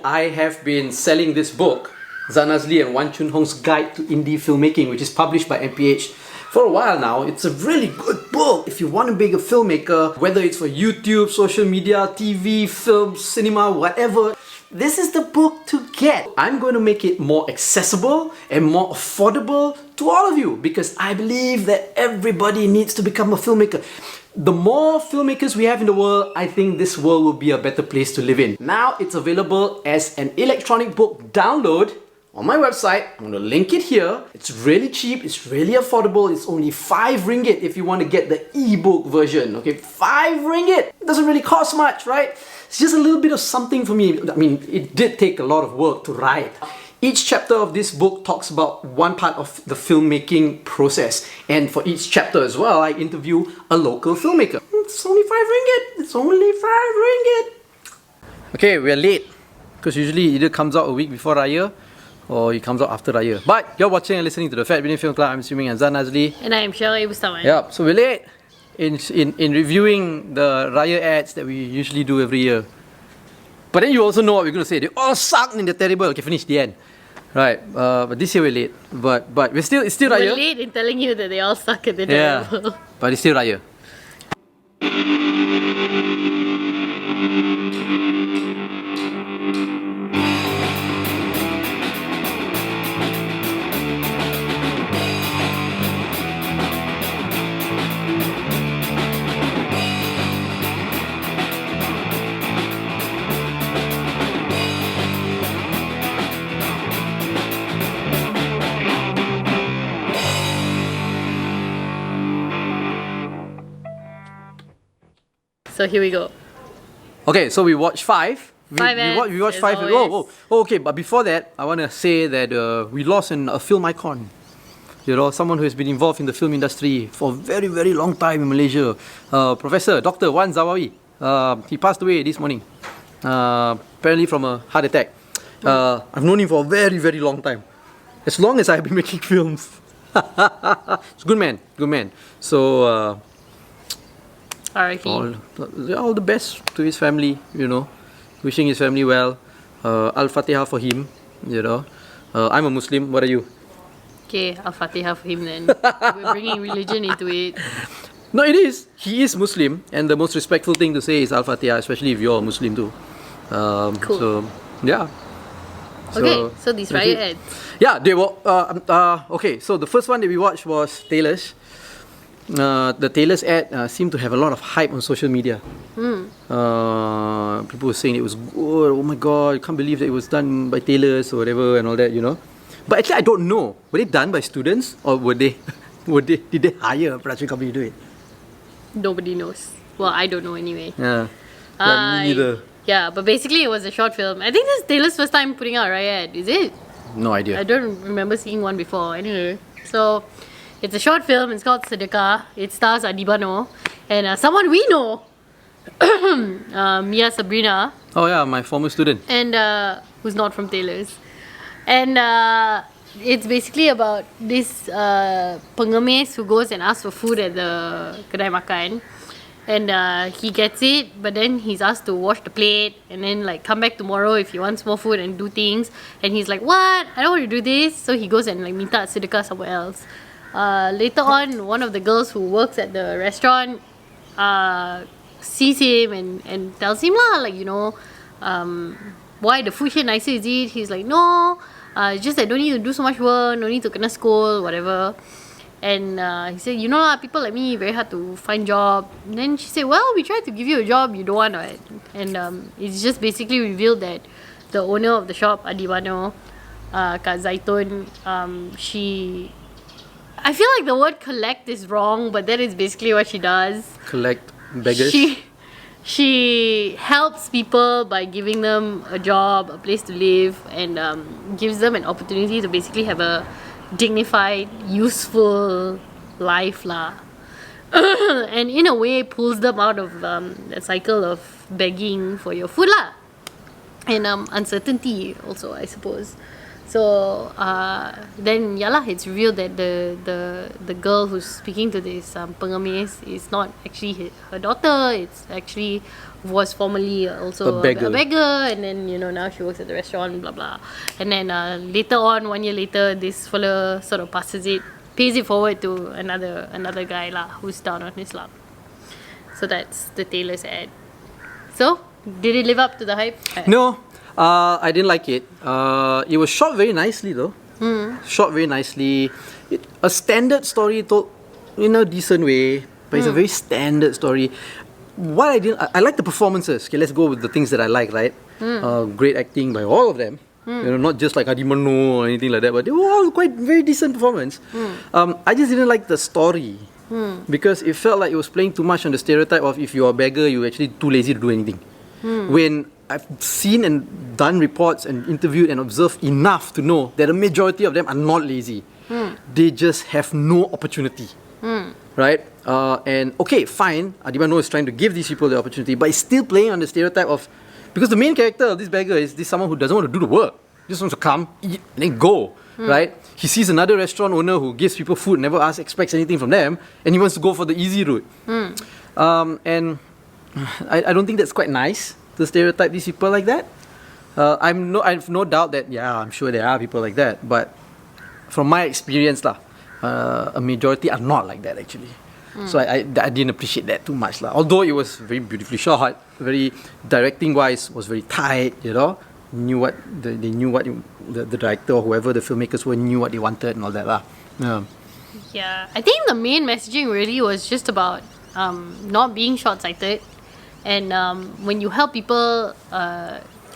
I have been selling this book, Zanazli and Wan Chun Hong's Guide to Indie Filmmaking, which is published by MPH for a while now. It's a really good book if you want to be a filmmaker, whether it's for YouTube, social media, TV, film, cinema, whatever. This is the book to get. I'm going to make it more accessible and more affordable to all of you because I believe that everybody needs to become a filmmaker. The more filmmakers we have in the world, I think this world will be a better place to live in. Now it's available as an electronic book download on my website. I'm going to link it here. It's really cheap, it's really affordable. It's only 5 ringgit if you want to get the ebook version. Okay, 5 ringgit. It doesn't really cost much, right? It's just a little bit of something for me. I mean, it did take a lot of work to write. Each chapter of this book talks about one part of the filmmaking process. And for each chapter as well, I interview a local filmmaker. It's only 5 ringgit. It's only 5 ringgit. Okay, we're late. Because usually it either comes out a week before Raya or it comes out after Raya. But you're watching and listening to the Fat Bidin Film Club. I'm assuming I'm Zan Nazli. And I'm Shirley Bustaman. Yep, so we're late in reviewing the Raya ads that we usually do every year. But then you also know what we're going to say. They all suck and they're terrible. Okay, finish the end. Right, but this year we're late. But it's still Raya. We're late in telling you that they all suck and they're terrible. But it's still Raya. So here we go. Okay, so we watched 5. We watched 5. Okay, but before that, I want to say that we lost a film icon. You know, someone who has been involved in the film industry for a very, very long time in Malaysia. Professor Dr. Wan Zawawi. He passed away this morning. Apparently from a heart attack. I've known him for a very, very long time. As long as I've been making films. It's a good man. So, all the best to his family, you know. Wishing his family well. Al-Fatiha for him, you know. I'm a Muslim, what are you? Okay, Al-Fatiha for him then. We're bringing religion into it. No, it is. He is Muslim, and the most respectful thing to say is Al-Fatiha, especially if you're a Muslim too. Cool. So, yeah. Okay, so these Raya ads. Yeah, they were. Okay, so the first one that we watched was Taylor's. The Taylor's ad seemed to have a lot of hype on social media. People were saying it was good. Oh my god, I can't believe that it was done by Taylor's or whatever and all that, you know. But actually, I don't know. Were they done by students or did they hire a production company to do it? Nobody knows. Well, I don't know anyway. Yeah, me neither. Yeah, but basically it was a short film. I think this is Taylor's first time putting out a Raya ad. Is it? No idea. I don't remember seeing one before. Anyway, so it's a short film. It's called Sedekah. It stars Adibano and someone we know, Mia Sabrina. Oh yeah, my former student. And who's not from Taylor's. And it's basically about this pengemis who goes and asks for food at the kedai makan. And he gets it, but then he's asked to wash the plate and then like come back tomorrow if he wants more food and do things. And he's like, what? I don't want to do this. So he goes and like minta sedekah somewhere else. Later on, one of the girls who works at the restaurant sees him and tells him lah, like, you know, why the food here nicer is it? He's like, no, it's just that don't need to do so much work, no need to kena scold, whatever. And he said, you know lah, people like me very hard to find job. And then she said, well, we tried to give you a job, you don't want it. And it's just basically revealed that the owner of the shop, Adibano, Kak Zaitun, I feel like the word collect is wrong, but that is basically what she does. Collect beggars? She helps people by giving them a job, a place to live, and gives them an opportunity to basically have a dignified, useful life lah. And in a way pulls them out of that cycle of begging for your food lah. And uncertainty also, I suppose. So then it's revealed that the girl who's speaking to this pengemis is not actually her daughter. It's actually was formerly also A beggar. a beggar, and then now she works at the restaurant, blah blah. And then later on, 1 year later, this fella sort of pays it forward to another guy who's down on his luck. So that's the Taylor's ad. So did it live up to the hype? No, I didn't like it. It was shot very nicely though. Shot very nicely. A standard story told in a decent way, but it's a very standard story. What I like the performances. Okay, let's go with the things that I like, right? Great acting by all of them. Not just like Hari Mano or anything like that, but they were all quite very decent performance. I just didn't like the story. Because it felt like it was playing too much on the stereotype of if you're a beggar, you're actually too lazy to do anything. When I've seen and done reports and interviewed and observed enough to know that a majority of them are not lazy. They just have no opportunity. Right? And okay, fine, Adibano is trying to give these people the opportunity, but it's still playing on the stereotype of, because the main character of this beggar is someone who doesn't want to do the work, just wants to come, eat, and then go. Right? He sees another restaurant owner who gives people food, never expects anything from them, and he wants to go for the easy route. And I don't think that's quite nice to stereotype these people like that. I've no doubt that I'm sure there are people like that, but from my experience a majority are not like that actually. So I didn't appreciate that too much although it was very beautifully shot, very directing wise was very tight, they knew what the director or whoever the filmmakers were knew what they wanted and all that Yeah, I think the main messaging really was just about not being short-sighted, and when you help people,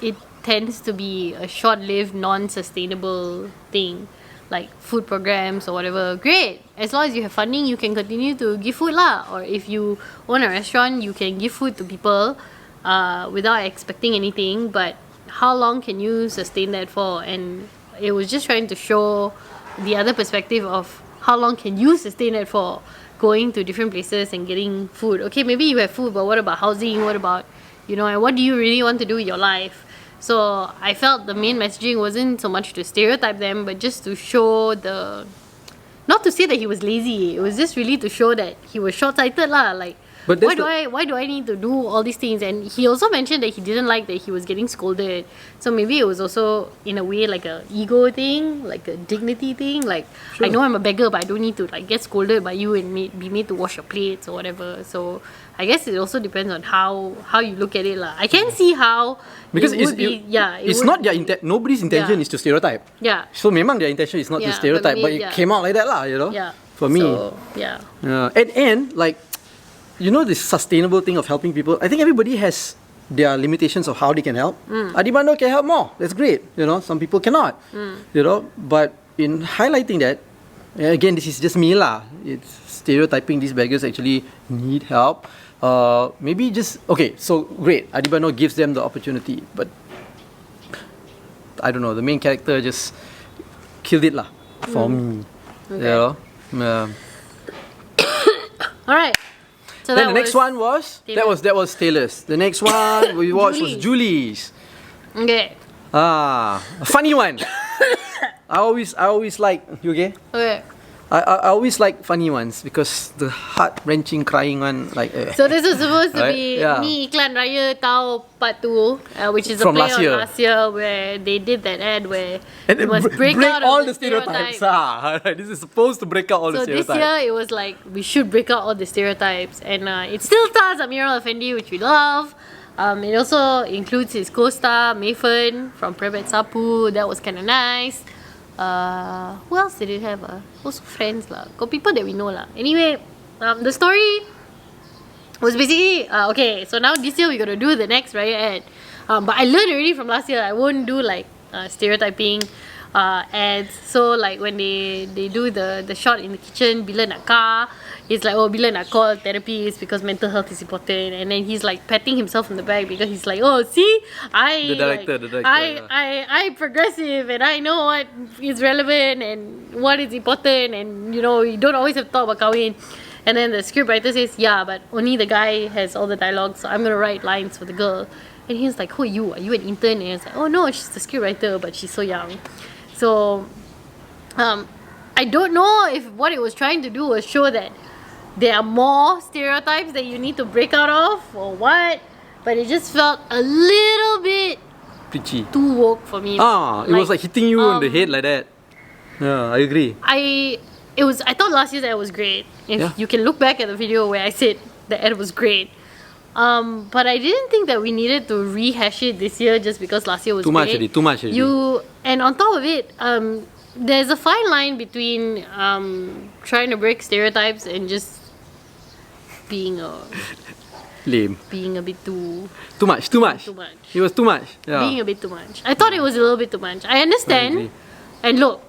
it tends to be a short-lived, non-sustainable thing, like food programs or whatever. Great, as long as you have funding, you can continue to give food or if you own a restaurant, you can give food to people without expecting anything, but how long can you sustain that for? And it was just trying to show the other perspective of how long can you sustain it for, going to different places and getting food. Okay, maybe you have food, but what about housing? What about, and what do you really want to do with your life? So I felt the main messaging wasn't so much to stereotype them, but just to show not to say that he was lazy. It was just really to show that he was short-sighted like, But why do I need to do all these things? And he also mentioned that he didn't like that he was getting scolded. So maybe it was also in a way like a ego thing, like a dignity thing. Like, Sure. I know I'm a beggar, but I don't need to get scolded by you and be made to wash your plates or whatever. So I guess it also depends on how you look at it I can see how because it would be, it's not their nobody's intention is to stereotype. Yeah. So memang their intention is not to stereotype, but it came out like that Yeah. For me. So, yeah. And like, this sustainable thing of helping people, I think everybody has their limitations of how they can help. Adibando can help more. That's great. Some people cannot. But in highlighting that, again, this is just me it's stereotyping these beggars actually need help. Maybe just, okay, so great, Adibano gives them the opportunity, but I don't know, the main character just killed it for me. Okay. Alright. So then the next one was Taylor's. that was Taylor's. The next one we watched was Julie's. Okay. A funny one. I always like, you okay? Okay. I always like funny ones because the heart-wrenching crying one, like. So this was supposed to Right? be Yeah. Ni Iklan Raya Tau Part 2, which is From a play last on year. last year where they did that ad where And you must break out all of the stereotypes. stereotype. This is supposed to break out all So the this stereotypes. year it was like we should break out all the stereotypes, and it still stars Amirul Effendi, which we love. It also includes his co-star Mayfern from Private Sapu. That was kind of nice. Who else did it have? Also friends got people that we know Anyway, the story was basically okay. So now this year we gotta do the next Raya ad. But I learned already from last year. I won't do stereotyping ads. So when they do the shot in the kitchen, bila nak kah, it's like, oh, bila nak call therapist because mental health is important, and then he's patting himself on the back because he's like, oh, see, The director, I progressive and I know what is relevant and what is important, and you don't always have to talk about kahwin. And then the scriptwriter says, yeah, but only the guy has all the dialogue, so I'm gonna write lines for the girl. And he's like, who are you? Are you an intern? And it's like, oh no, she's the scriptwriter, but she's so young. So, I don't know if what it was trying to do was show that there are more stereotypes that you need to break out of or what, but it just felt a little bit Preachy. too woke for me. It was like hitting you on the head like that. Yeah, I agree. I thought last year's ad was great. If Yeah. you can look back at the video where I said the ad was great. But I didn't think that we needed to rehash it this year just because last year was Too much great. already. And on top of it, there's a fine line between trying to break stereotypes and just being Lame. being a bit too Too much. Too much. It was too much. Yeah. being a bit too much. I thought it was a little bit too much. I understand. agree. And look,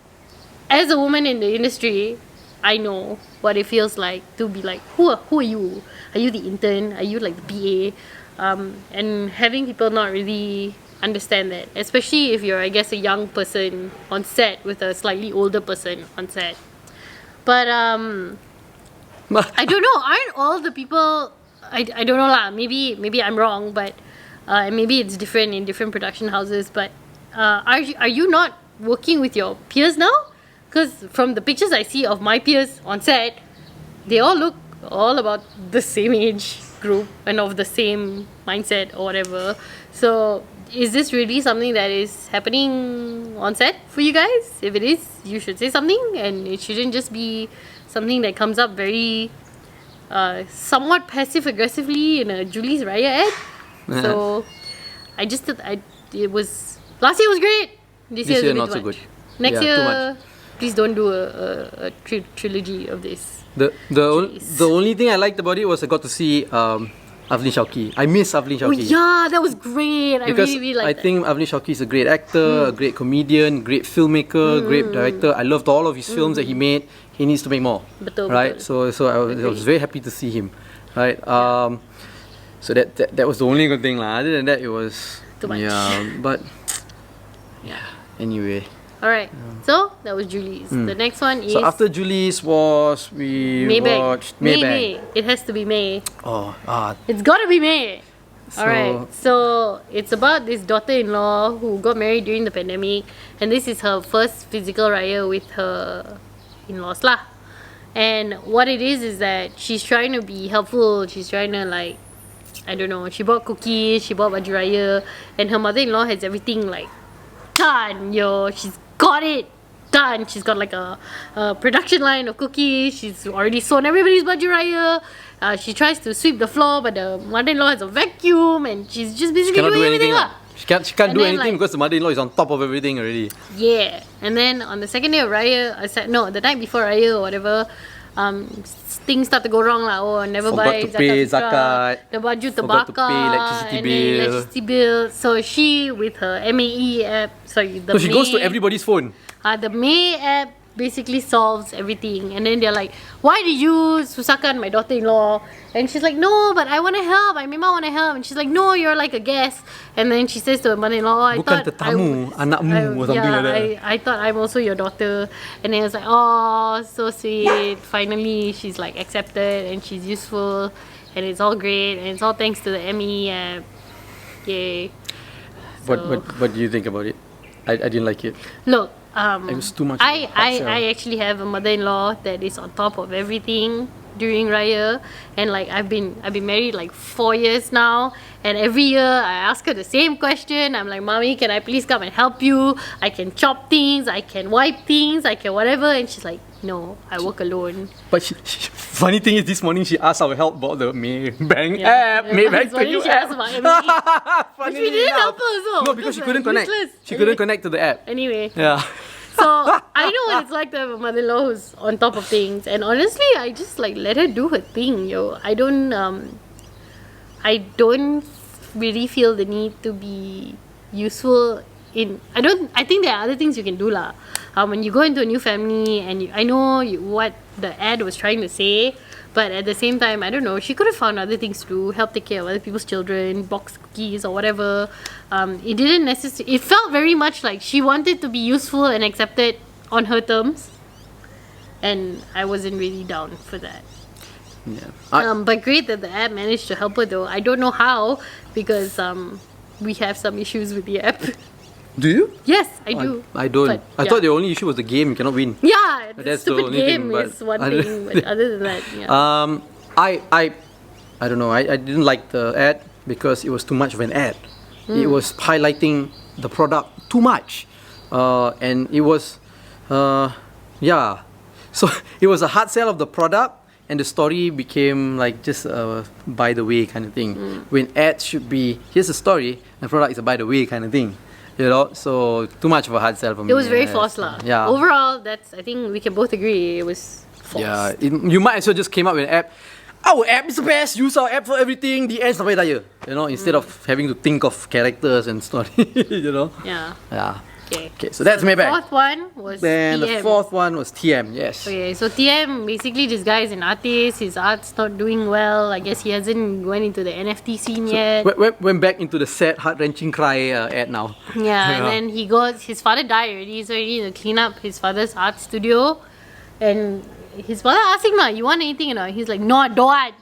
as a woman in the industry, I know what it feels like to be like, who are you? Are you the intern? Are you like the PA? And having people not really understand that, especially if you're, I guess, a young person on set with a slightly older person on set. But I don't know. Aren't all the people? I don't know lah. Maybe I'm wrong, but maybe it's different in different production houses. But are you not working with your peers now? Because from the pictures I see of my peers on set, they all look all about the same age group and of the same mindset or whatever. So is this really something that is happening on set for you guys? If it is, you should say something, and it shouldn't just be something that comes up very somewhat passive aggressively in a Julie's Raya ad. So I just thought it was last year was great. This year is a bit not too so much. good. Next Yeah, too year, please don't do a trilogy of this. The only thing I liked about it was I got to see Avlin Shauki. I miss Avlin Oh Shauki. yeah, that was great. Because I really liked I think Avlin Shauki is a great actor, a great comedian, great filmmaker, great director. I loved all of his films that he made. He needs to make more. Betul, right? betul. So I was very happy to see him. Right? So that was the only good thing lah. Other than that, it was Too much. Yeah, but yeah. Anyway. Alright, so that was Julie's. The next one is So after Julie's was we Maybank. watched Maybank. May. It has to be May. Oh, It's gotta be May. So- Alright, so it's about this daughter-in-law who got married during the pandemic, and this is her first physical raya with her in-laws lah. And what it is that she's trying to be helpful. She's trying to like, I don't know, she bought cookies, she bought baju raya, and her mother-in-law has everything like done, she's got it done. She's got like a production line of cookies. She's already sewn everybody's baju raya. She tries to sweep the floor, but the mother-in-law has a vacuum, and she's just basically cannot doing do everything anything. lah. She can't And do then, anything like- because the mother-in-law is on top of everything already. Yeah, and then on the second day of Raya, the night before Raya or whatever, things start to go wrong lah. Oh, never Forgot buy to pay zakat. zakat. The baju Forgot to terbakar. pay electricity and then bill. electricity bill. So she with her MAE app, the So she goes to May- everybody's phone. the May app basically solves everything, and then they're like, why did you susahkan my daughter-in-law? And she's like, no, but I want to help, I memang want to help. And she's like, no, you're like a guest. And then she says to her mother-in-law, oh, I Bukan thought tetamu, anakmu or something like that. I thought I'm also your daughter. And then I was like, oh, so sweet. Finally she's like accepted and she's useful, and it's all great, and it's all thanks to the ME app. Yay. What do you think about it? I didn't like it. Look, It was too much of a hard sell. I actually have a mother-in-law that is on top of everything during Raya, and like I've been married like 4 years now, and every year I ask her the same question. I'm like, Mommy, can I please come and help you? I can chop things, I can wipe things, I can whatever. And she's like, no, I work alone. But funny thing is, this morning she asked our help about the Maybank app. Yeah, Maybank this morning to you she app. asked about ME. Funny we didn't enough. help her also, No, because she couldn't we're connect. useless. She couldn't connect to the app. Anyway. Yeah. So I know what it's like to have a mother-in-law who's on top of things, and honestly, I just like let her do her thing, yo. I don't really feel the need to be useful I think there are other things you can do lah. When you go into a new family, and I know what the ad was trying to say, but at the same time, I don't know, she could have found other things to do, help take care of other people's children, box cookies or whatever. It didn't necessarily, it felt very much like she wanted to be useful and accepted on her terms, and I wasn't really down for that. Yeah. But great that the app managed to help her though. I don't know how, because we have some issues with the app. Do you? Yes, I do. I don't. But, I thought the only issue was the game. You cannot win. Yeah, the That's the stupid only game thing, but is one I don't- thing, but other than that, yeah. I don't know. I didn't like the ad because it was too much of an ad. It was highlighting the product too much, and it was, yeah. So it was a hard sell of the product, and the story became like just a by the way kind of thing. When ads should be, here's a story, and the product is a by the way kind of thing. You know, so too much of a hard sell for me. It was very yes. forced lah. Yeah. Overall, that's, I think we can both agree it was forced. Yeah, you might as well just came up with an app. Our app is the best. Use our app for everything. The end sampai raya. You know, instead of having to think of characters and story. You know. Yeah. Yeah. Okay. Okay, so that's the Maybank. fourth one was Then TM. the fourth one was TM. Yes. Okay, so TM, basically this guy is an artist, his art's not doing well. I guess he hasn't went into the NFT scene yet. Went back into the sad, heart-wrenching cry ad now. Yeah, and then his father died already, so he needed to clean up his father's art studio. And his father asked him, you want anything or not? He's like, no, I don't.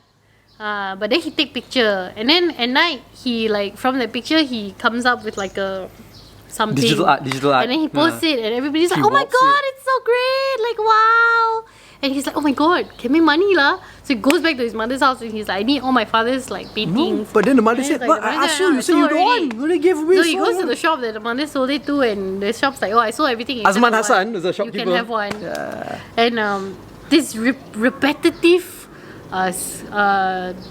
But then he take picture, and then at night he like from the picture he comes up with like a something Digital art. and then he posts it, and everybody's like, He oh my walks god, it. it's so great, like wow. And he's like, oh my god, can make money lah. So he goes back to his mother's house and he's like, I need all my father's like No, paintings. but then the mother And he's said, like, but the I mother asked said, you, you said you don't already." want. You only gave away So he goes to the shop that the mother sold it to, and the shop's like, oh, I sold everything. except Azman for Hassan one. was the You shopkeeper. can have one. Yeah. And this repetitive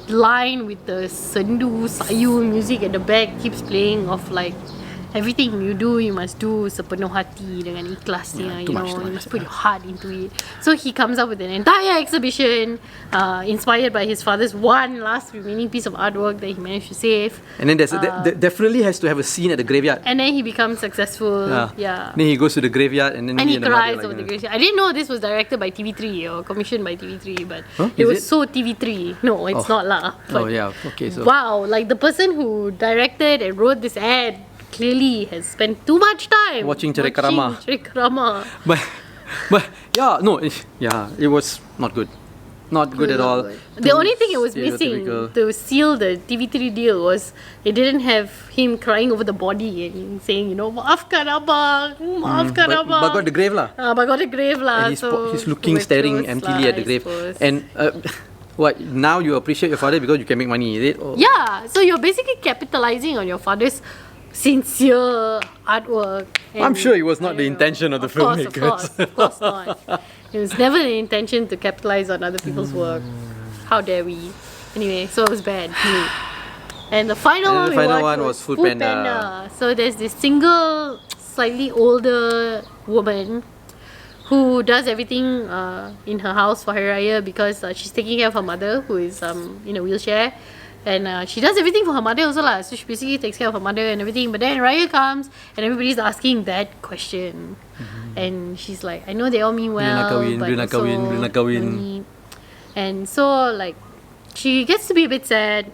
line with the sendu sayu music at the back keeps playing of like everything you do you must do sepenuh hati dengan ikhlas, too you much, know, too you much. must put your heart into it. So he comes up with an entire exhibition inspired by his father's one last remaining piece of artwork that he managed to save. And then there definitely has to have a scene at the graveyard. And then he becomes successful. Yeah. Then he goes to the graveyard and then And he the mother cries like, over the graveyard. I didn't know this was directed by TV3 or commissioned by TV3, but Huh? it Is was it? so TV3. No, it's Oh. not lah. Oh But yeah, okay. So wow, like the person who directed and wrote this ad clearly has spent too much time Watching Cerai Kerama. Cerai Kerama. but yeah, no, it was not good. Not good at all. The only thing it was missing Stereotypical. to seal the TV3 deal was it didn't have him crying over the body and saying, you know, maafkan abang, maafkan abang. But got the grave lah. But got the grave lah. And so he's looking, which staring was emptily lah, at the I grave. suppose. And what, now you appreciate your father because you can make money, is it? Or- Yeah, so you're basically capitalizing on your father's sincere artwork. I'm sure it was not the I don't know. intention of the filmmakers. Of course not. It was never the intention to capitalize on other people's work. How dare we? Anyway, so it was bad. And the final And one the we final watched one was was Food Food Panda. So there's this single, slightly older woman who does everything in her house for Hari Raya because she's taking care of her mother who is in a wheelchair. And she does everything for her mother also lah. So she basically takes care of her mother and everything. But then Raya comes and everybody's asking that question. And she's like, I know they all mean well, but also money. And so like she gets to be a bit sad.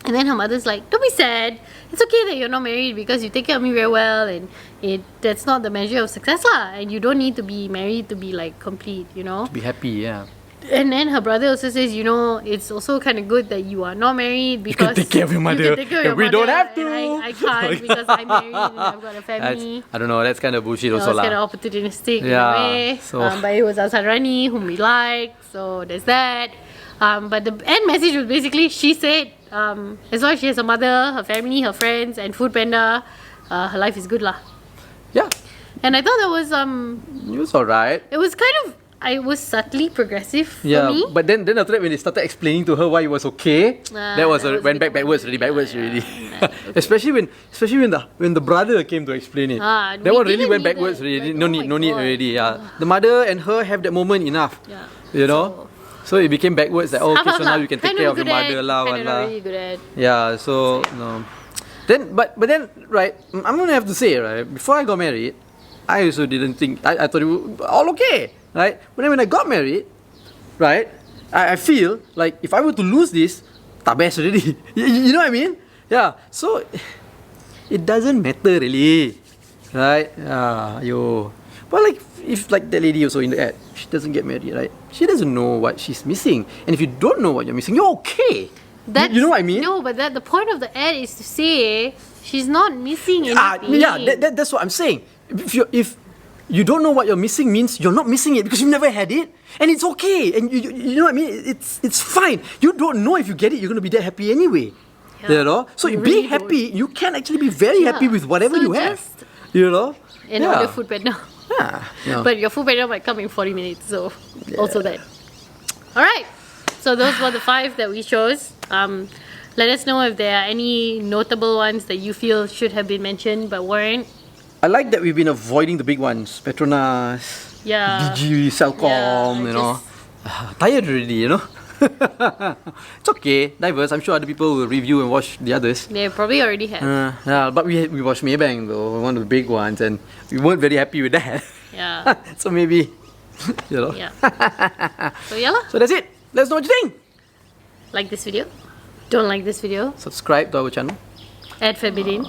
And then her mother's like, don't be sad. It's okay that you're not married because you take care of me very well, and that's not the measure of success lah. And you don't need to be married to be like complete, you know. Be happy, yeah. And then her brother also says, you know, it's also kind of good that you are not married because take care of your mother, you can take care of and your we don't mother, have to. and I can't because I'm married and I've got a family. I don't know, that's kind of bullshit It's also kind lah. of opportunistic in Yeah, a way. so- But it was Asarani whom we liked, so there's that. But the end message was basically, she said, as long as she has a mother, her family, her friends, and Food Panda, her life is good lah. Yeah, And I thought that was it was alright. it was kind of, I was subtly progressive for Yeah, me. but then after that when they started explaining to her why it was okay, that was that was went a back bit backwards more- already, yeah, okay. especially when the brother came to explain it. Ah, That we one really didn't went need backwards that. already. Like, No oh need, my no need God. already. Yeah, the mother and her have that moment enough. Yeah. You know, so it became backwards. That okay, so now you can take care of your mother lah, Kind one of lah. really good at. Yeah, so no. Then but then right, I'm gonna have to say right, before I got married, I also didn't think I thought it was all okay, right? But then when I got married, right, I feel like if I were to lose this, tak best already. You know what I mean? Yeah. So it doesn't matter really, right? Yo. But like if like that lady also in the ad, she doesn't get married, right? She doesn't know what she's missing, and if you don't know what you're missing, you're okay. You know what I mean? No, but the point of the ad is to say She's not missing anything. That's what I'm saying. If you don't know what you're missing means you're not missing it because you've never had it, and it's okay, and you know what I mean. It's fine. You don't know if you get it, you're gonna be that happy anyway. Yeah. You know, so You be really happy. You can actually be very happy with whatever So you have. just- You know, And order food panda. Yeah. But your food panda might come in 40 minutes, so also that. Alright. So those were the 5 that we chose. Let us know if there are any notable ones that you feel should have been mentioned but weren't. I like that we've been avoiding the big ones, Petronas, Yeah. DG, Celcom. Yeah, You know, tired already. You know. It's okay, diverse. I'm sure other people will review and watch the others. They probably already have. Yeah, but we watched Maybank though, one of the big ones, and we weren't very happy with that. Yeah. So maybe, you know. Yeah. So yeah lah. So that's it. Let us know what you think. Like this video. Don't like this video. Subscribe to our channel. Add Bidin.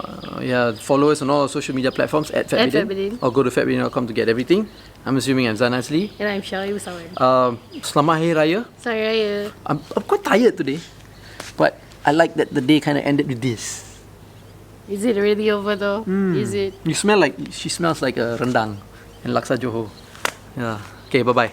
Follow us on all social media platforms at @FatBidin. or go to fatbidin.com to get everything. I'm assuming I'm Zan Azli. And I'm Shari Usawan. Selamat Hari Raya. Sorry, Raya. I'm quite tired today, but I like that the day kind of ended with this. Is it really over though? Is it? She smells like a rendang and laksa Johor. Yeah. Okay, bye bye.